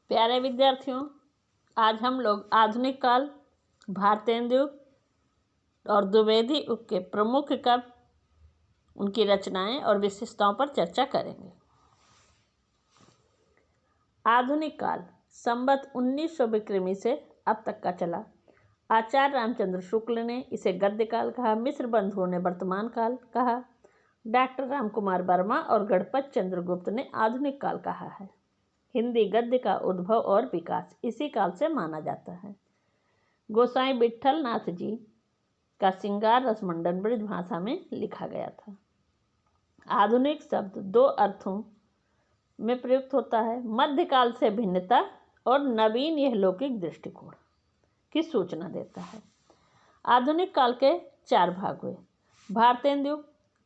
प्यारे विद्यार्थियों, आज हम लोग आधुनिक काल, भारतेंदु युग और द्विवेदी युग के प्रमुख कवि, उनकी रचनाएं और विशेषताओं पर चर्चा करेंगे। आधुनिक काल संवत 1900 विक्रमी से अब तक का चला। आचार्य रामचंद्र शुक्ल ने इसे गद्य काल कहा, मिश्र बंधुओं ने वर्तमान काल कहा, डॉक्टर रामकुमार वर्मा और गणपत चंद्र गुप्त ने आधुनिक काल कहा है। हिंदी गद्य का उद्भव और विकास इसी काल से माना जाता है। गोसाई विट्ठल नाथ जी का श्रृंगार रसमंडन ब्रज भाषा में लिखा गया था। आधुनिक शब्द दो अर्थों में प्रयुक्त होता है, मध्यकाल से भिन्नता और नवीन यह लौकिक दृष्टिकोण की सूचना देता है। आधुनिक काल के चार भाग हुए। भारतेंदु युग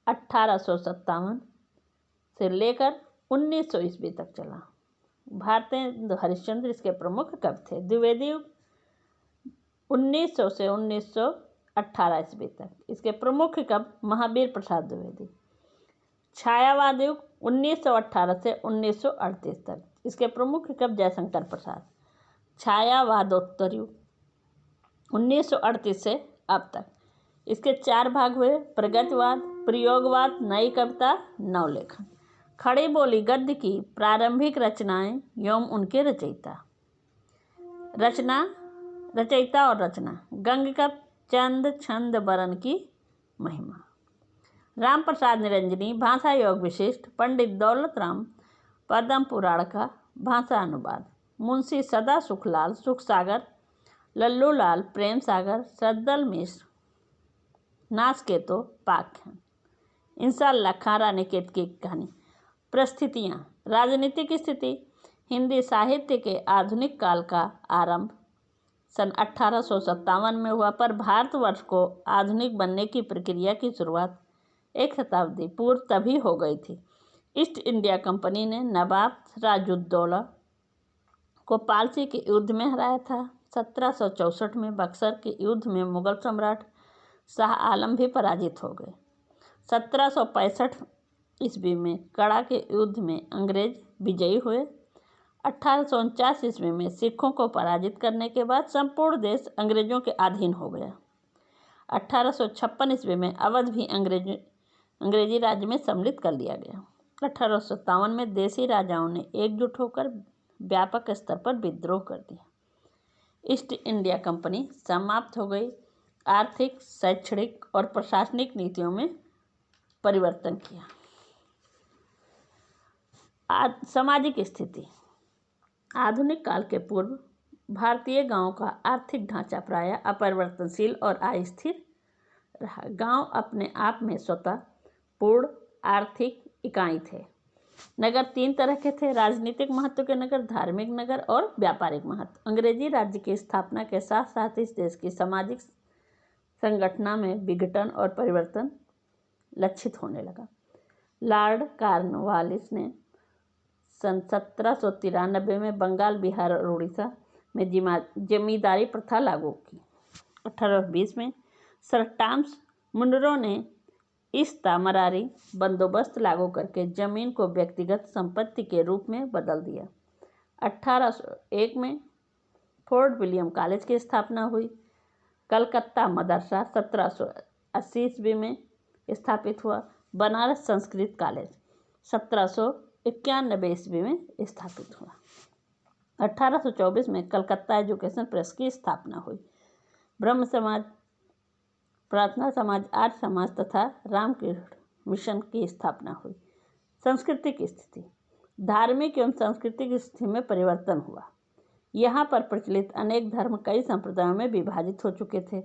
1857 से लेकर 1900 ईस्वी तक चला। भारतेंदु हरिश्चंद्र इसके प्रमुख कवि थे। द्विवेदी युग 1900 से 1918 ईस्वी तक, इसके प्रमुख कवि महावीर प्रसाद द्विवेदी। छायावाद युग 1918 से 1938 तक, इसके प्रमुख कवि जयशंकर प्रसाद। छायावादोत्तर युग 1938 से अब तक, इसके चार भाग हुए। प्रगतिवाद, प्रयोगवाद, नई कविता, नवलेखन। खड़ी बोली गद्य की प्रारंभिक रचनाएं एवं उनके रचयिता। रचयिता और रचना। गंग कवि, चंद छंद बरन की महिमा। राम प्रसाद निरंजनी, भाषा योग विशिष्ट। पंडित दौलत राम पद्म पुराण का भाषा अनुवाद। मुंशी सदा सुखलाल सुखसागर, लल्लू लाल प्रेम सागर, सद्दल मिश्र नासकेतो पाख्यान। इंशाअल्लाह खां रानीखेत की कहानी। परिस्थितियाँ। राजनीतिक स्थिति। हिंदी साहित्य के आधुनिक काल का आरंभ सन 1857 में हुआ, पर भारतवर्ष को आधुनिक बनने की प्रक्रिया की शुरुआत एक शताब्दी पूर्व तभी हो गई थी। ईस्ट इंडिया कंपनी ने नवाब सिराजुद्दौला को पालसी के युद्ध में हराया था। 1764 में बक्सर के युद्ध में मुगल सम्राट शाह आलम भी पराजित हो गए। 1765 ईस्वी में कड़ा के युद्ध में अंग्रेज विजयी हुए। 1849 ईस्वी में सिखों को पराजित करने के बाद संपूर्ण देश अंग्रेजों के अधीन हो गया। 1856 ईस्वी में अवध भी अंग्रेजी राज्य में सम्मिलित कर लिया गया। 1857 में देसी राजाओं ने एकजुट होकर व्यापक स्तर पर विद्रोह कर दिया। ईस्ट इंडिया कंपनी समाप्त हो गई। आर्थिक, शैक्षणिक और प्रशासनिक नीतियों में परिवर्तन किया। सामाजिक स्थिति। आधुनिक काल के पूर्व भारतीय गांव का आर्थिक ढांचा प्रायः अपरिवर्तनशील और अस्थिर रहा। गांव अपने आप में स्वतः पूर्ण आर्थिक इकाई थे। नगर तीन तरह के थे: राजनीतिक महत्व के नगर, धार्मिक नगर और व्यापारिक महत्व। अंग्रेजी राज्य की स्थापना के साथ साथ इस देश की सामाजिक संगठना में विघटन और परिवर्तन लक्षित होने लगा। लॉर्ड कॉर्नवालिस ने सन 1793 में बंगाल, बिहार और उड़ीसा में जमींदारी प्रथा लागू की। 1820 में सर टॉमस मुनरो ने इस्तामरारी बंदोबस्त लागू करके जमीन को व्यक्तिगत संपत्ति के रूप में बदल दिया। 1801 में फोर्ट विलियम कॉलेज की स्थापना हुई। कलकत्ता मदरसा 1780 ईस्वी में स्थापित हुआ। बनारस संस्कृत कॉलेज 1791 ईस्वी में स्थापित हुआ। 1824 में कलकत्ता एजुकेशन प्रेस की स्थापना हुई। ब्रह्म समाज, प्रार्थना समाज, आर्य समाज तथा रामकृष्ण मिशन की स्थापना हुई। सांस्कृतिक स्थिति। धार्मिक एवं सांस्कृतिक स्थिति में परिवर्तन हुआ। यहाँ पर प्रचलित अनेक धर्म कई संप्रदायों में विभाजित हो चुके थे।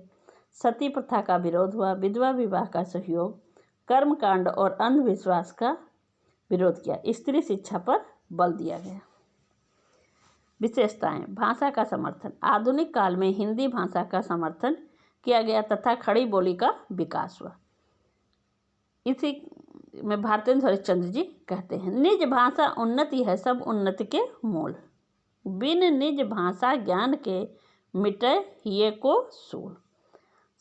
सती प्रथा का विरोध हुआ। विधवा विवाह का सहयोग, कर्मकांड और अंधविश्वास का विरोध किया। स्त्री शिक्षा पर बल दिया गया। विशेषताएं। भाषा का समर्थन। आधुनिक काल में हिंदी भाषा का समर्थन किया गया तथा खड़ी बोली का विकास हुआ। इसी में भारतेंदु हरिश्चंद्र जी कहते हैं, निज भाषा उन्नति है सब उन्नति के मूल, बिन निज भाषा ज्ञान के मिटे ये को सूल।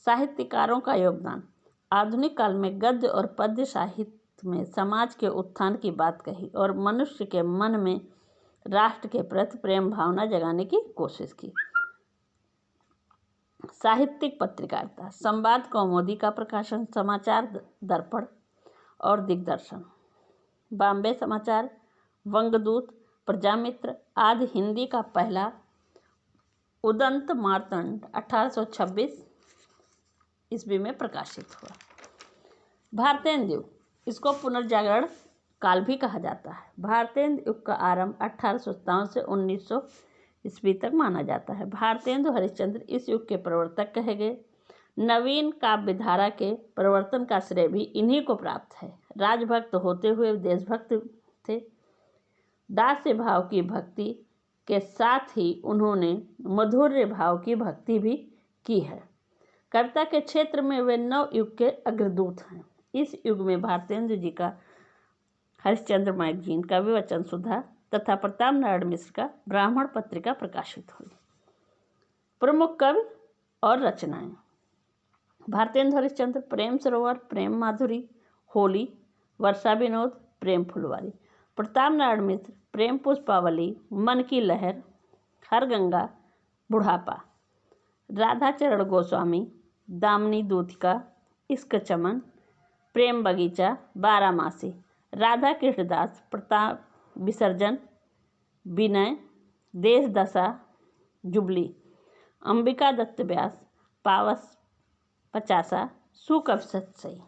साहित्यकारों का योगदान। आधुनिक काल में गद्य और पद्य साहित्य में समाज के उत्थान की बात कही और मनुष्य के मन में राष्ट्र के प्रति प्रेम भावना जगाने की कोशिश की। साहित्यिक पत्रकारिता, संवाद कौमुदी का प्रकाशन, समाचार दर्पण और दिग्दर्शन, बॉम्बे समाचार, वंगदूत, प्रजामित्र आदि। हिंदी का पहला उदंत मार्तंड 1826 ईस्वी में प्रकाशित हुआ। भारतेंदु युग, इसको पुनर्जागरण काल भी कहा जाता है। भारतेंदु युग का आरंभ 1857 से 1900 ईस्वी तक माना जाता है। भारतेंदु हरिश्चंद्र इस युग के प्रवर्तक कहे गए। नवीन काव्य धारा के प्रवर्तन का श्रेय भी इन्हीं को प्राप्त है। राजभक्त होते हुए देशभक्त थे। दास्य भाव की भक्ति के साथ ही उन्होंने माधुर्य भाव की भक्ति भी की है। कविता के क्षेत्र में वे नव युग के अग्रदूत हैं। इस युग में भारतेंदु जी का हरिश्चंद्र मैगजीन, कवि वचन सुधा तथा प्रताप नारायण मिश्र का ब्राह्मण पत्रिका प्रकाशित हुई। प्रमुख कवि और रचनाएं: भारतेंदु हरिश्चंद्र, प्रेम सरोवर, प्रेम माधुरी, होली, वर्षा विनोद, प्रेम फुलवारी। प्रताप नारायण मिश्र, प्रेम पुष्पावली, मन की लहर, हर गंगा, बुढ़ापा। राधा चरण गोस्वामी, दामिनी दूतिका, इश्क चमन, प्रेम बगीचा, बारामासी। राधा कृष्णदास, प्रताप विसर्जन, विनय, देश दशा, जुबली। अंबिका दत्त व्यास, पावस, पचासा, सुकवि सतसई।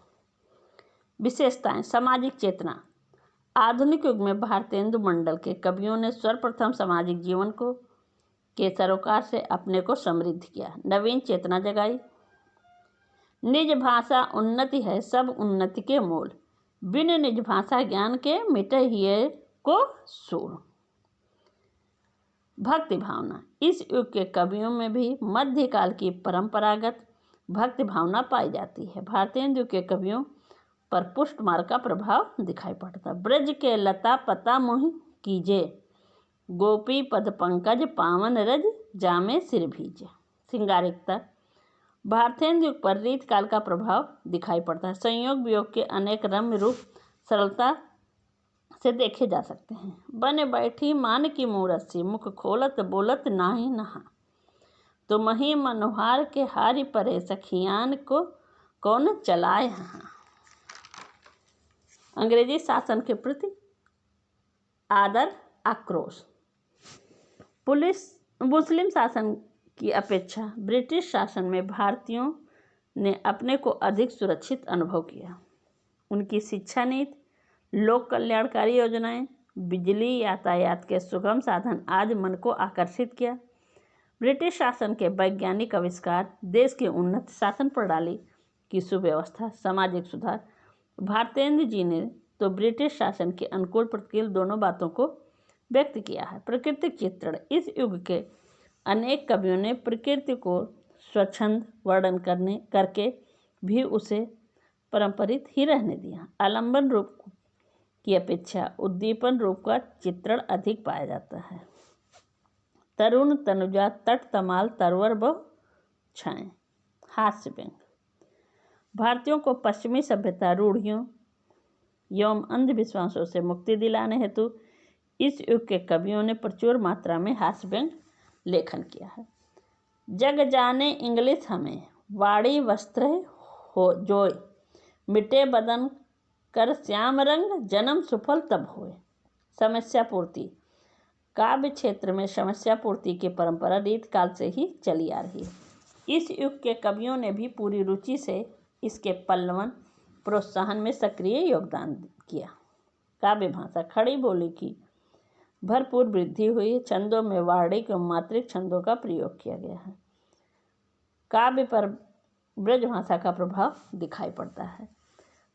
विशेषताएं: सामाजिक चेतना। आधुनिक युग में भारतेंदु मंडल के कवियों ने सर्वप्रथम सामाजिक जीवन को के सरोकार से अपने को समृद्ध किया, नवीन चेतना जगाई। निज भाषा उन्नति है सब उन्नति के मूल, बिन निज भाषा ज्ञान के मिटे हिये को सूल। भक्ति भावना। इस युग के कवियों में भी मध्यकाल की परंपरागत भक्ति भावना पाई जाती है। भारतेंदु के कवियों पर पुष्ट मार्ग का प्रभाव दिखाई पड़ता। ब्रज के लता पता मोहि कीजे, गोपी पद पंकज पावन रज, जामे सिर भीजे। श्रृंगारिकता। भारतेंदु युग पर रीतकाल का प्रभाव दिखाई पड़ता है। संयोग वियोग के अनेक रम्य रूप सरलता से देखे जा सकते हैं। बने बैठी मान की मूरसी, मुख खोलत बोलत नाही नहा, तो मही मनोहार के हारी परे, सखियान को कौन चलाए हाँ। अंग्रेजी शासन के प्रति आदर, आक्रोश। मुस्लिम शासन की अपेक्षा ब्रिटिश शासन में भारतीयों ने अपने को अधिक सुरक्षित अनुभव किया। उनकी शिक्षा नीति, लोक कल्याणकारी योजनाएं, बिजली, यातायात के सुगम साधन आदि मन को आकर्षित किया। ब्रिटिश शासन के वैज्ञानिक आविष्कार, देश की उन्नत शासन प्रणाली की सुव्यवस्था, सामाजिक सुधार। भारतेंदु जी ने तो ब्रिटिश शासन के अनुकूल प्रतिकूल दोनों बातों को व्यक्त किया है। प्राकृतिक चित्रण। इस युग के अनेक कवियों ने प्रकृति को स्वच्छंद वर्णन करके भी उसे पारंपरिक ही रहने दिया। आलंबन रूप की अपेक्षा उद्दीपन रूप का चित्रण अधिक पाया जाता है। तरुण तनुजा तट तमाल तरवर बहु छाएं। हास्य व्यंग। भारतीयों को पश्चिमी सभ्यता रूढ़ियों एवं अंधविश्वासों से मुक्ति दिलाने हेतु इस युग के कवियों ने प्रचुर मात्रा में हास्य व्यंग लेखन किया है। जग जाने इंग्लिश हमें, वाड़ी वस्त्र हो जोय, मिटे बदन कर श्याम रंग, जन्म सुफल तब होए। समस्या पूर्ति। काव्य क्षेत्र में समस्या पूर्ति की परंपरा रीतकाल से ही चली आ रही है। इस युग के कवियों ने भी पूरी रुचि से इसके पल्लवन प्रोत्साहन में सक्रिय योगदान किया। काव्य भाषा। खड़ी बोली की भरपूर वृद्धि हुई। छंदों में वार्णिक एवं मात्रिक छंदों का प्रयोग किया गया है। काव्य पर ब्रज भाषा का प्रभाव दिखाई पड़ता है।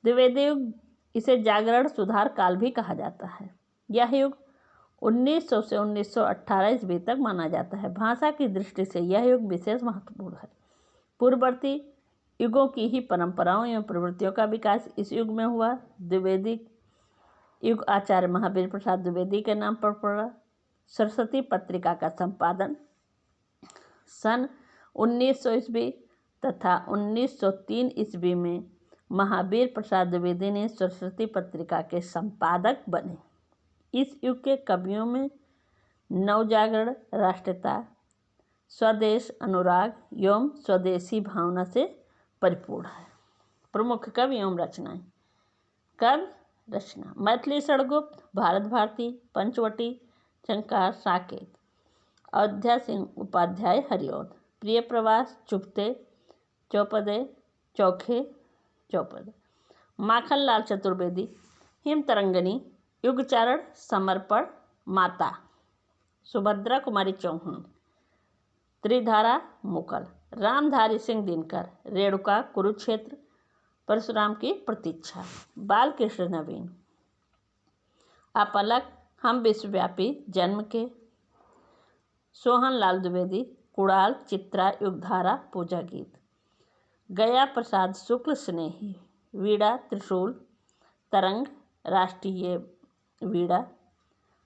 द्विवेदी युग, इसे जागरण सुधार काल भी कहा जाता है। यह युग 1900 से 1918 ईस्वी तक माना जाता है। भाषा की दृष्टि से यह युग विशेष महत्वपूर्ण है। पूर्ववर्ती युगों की ही परंपराओं एवं प्रवृत्तियों का विकास इस युग में हुआ। द्विवेदी युग आचार्य महावीर प्रसाद द्विवेदी के नाम पर पड़ा। सरस्वती पत्रिका का संपादन सन 1900 ईस्वी तथा 1903 ईस्वी में महावीर प्रसाद द्विवेदी ने सरस्वती पत्रिका के संपादक बने। इस युग के कवियों में नवजागरण राष्ट्रीयता, स्वदेश अनुराग एवं स्वदेशी भावना से परिपूर्ण है। प्रमुख कवि एवं रचनाएं। कवि रचना मैथिली षडगुप्त, भारत भारती, पंचवटी, शंकर साकेत, अयोध्या सिंह उपाध्याय हरिऔध, प्रिय प्रवास, चुपते, चौपदे, चौखे, चौपद, माखनलाल चतुर्वेदी, हिमतरंगिणी, युगचारण, समर्पण, माता, सुभद्रा कुमारी चौहान, त्रिधारा, मुकल, रामधारी सिंह दिनकर, रेणुका, कुरुक्षेत्र, परशुराम की प्रतीक्षा, बालकृष्ण नवीन, अपलक, हम विश्वव्यापी, जन्म के, सोहन लाल द्विवेदी, कुणाल, चित्रा, युगधारा, पूजा गीत, गया प्रसाद शुक्ल, स्नेही, वीणा, त्रिशूल, तरंग, राष्ट्रीय वीणा,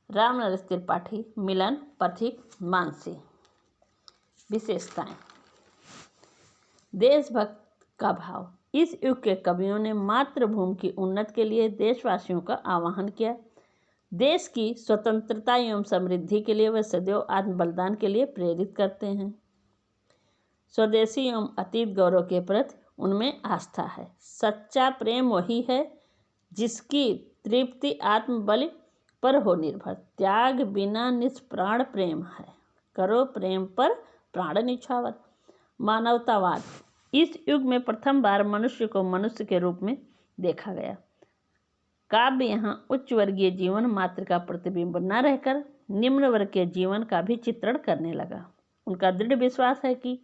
रामनरेश त्रिपाठी, मिलन, पथिक, मानसी। विशेषताएं। देशभक्त का भाव। इस युग के कवियों ने मातृभूमि की उन्नति के लिए देशवासियों का आह्वान किया। देश की स्वतंत्रता एवं समृद्धि के लिए वे सदैव आत्म बलिदान के लिए प्रेरित करते हैं। स्वदेशी एवं अतीत गौरव के प्रति उनमें आस्था है। सच्चा प्रेम वही है जिसकी तृप्ति आत्मबल पर हो निर्भर। त्याग बिना निष्प्राण प्रेम है, करो प्रेम पर प्राण निछावर। मानवतावाद। इस युग में प्रथम बार मनुष्य को मनुष्य के रूप में देखा गया। काव्य यहाँ उच्च वर्गीय जीवन मात्र का प्रतिबिंब न रहकर निम्न वर्ग के जीवन का भी चित्रण करने लगा। उनका दृढ़ विश्वास है कि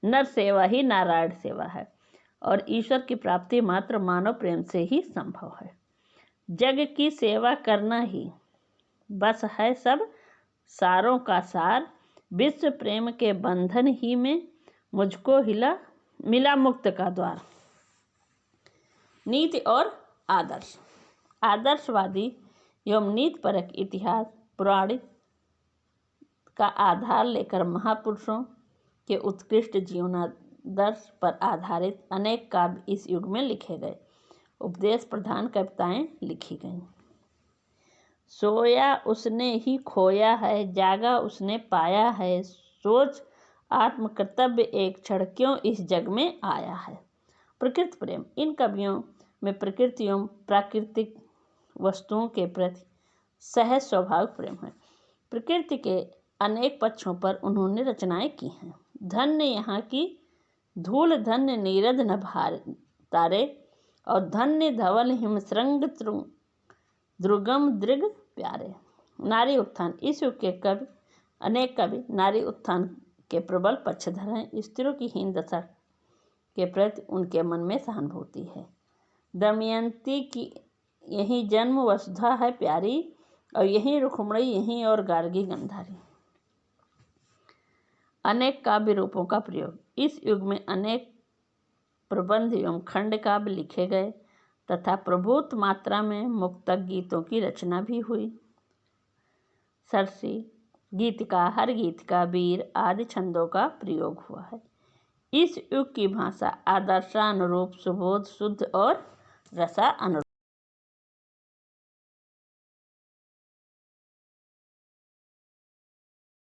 नर सेवा ही नारायण सेवा है और ईश्वर की प्राप्ति मात्र मानव प्रेम से ही संभव है। जग की सेवा करना ही बस है सब सारों का सार। विश्व प्रेम के बंधन ही में मुझको मिला मुक्त का द्वार। नीति और आदर्श। आदर्शवादी एवं नीतिपरक इतिहास पुराण का आधार लेकर महापुरुषों के उत्कृष्ट जीवनादर्श पर आधारित अनेक काव्य इस युग में लिखे गए। उपदेश प्रधान कविताएं लिखी गईं। सोया उसने ही खोया है, जागा उसने पाया है, सोच आत्मकर्तव्य एक क्षण क्यों इस जग में आया है। प्रकृति प्रेम। इन कवियों में प्रकृति एवं प्राकृतिक वस्तुओं के प्रति सहज स्वाभाविक प्रेम है। प्रकृति के अनेक पक्षों पर उन्होंने रचनाएं की हैं। धन्य यहाँ की धूल, धन्य नीरद नभार तारे, और धन्य धवल हिमश्रृंग द्रुगम दृग प्यारे। नारी उत्थान। इस युग के अनेक कवि नारी उत्थान के प्रबल पक्षधर हैं। स्त्रियों की हीन दशा के प्रति उनके मन में सहानुभूति है। दमयंती की यही जन्म वसुधा है प्यारी, और यही रुक्मिणी, यही और गार्गी गंधारी। अनेक काव्य रूपों का प्रयोग। इस युग में अनेक प्रबंध एवं खंड काव्य लिखे गए तथा प्रभुत मात्रा में मुक्तक गीतों की रचना भी हुई। सरसी, गीतिका, हर गीतिका, वीर आदि छंदों का प्रयोग हुआ है। इस युग की भाषा आदर्शानुरूप, सुबोध, शुद्ध और रसानुरूप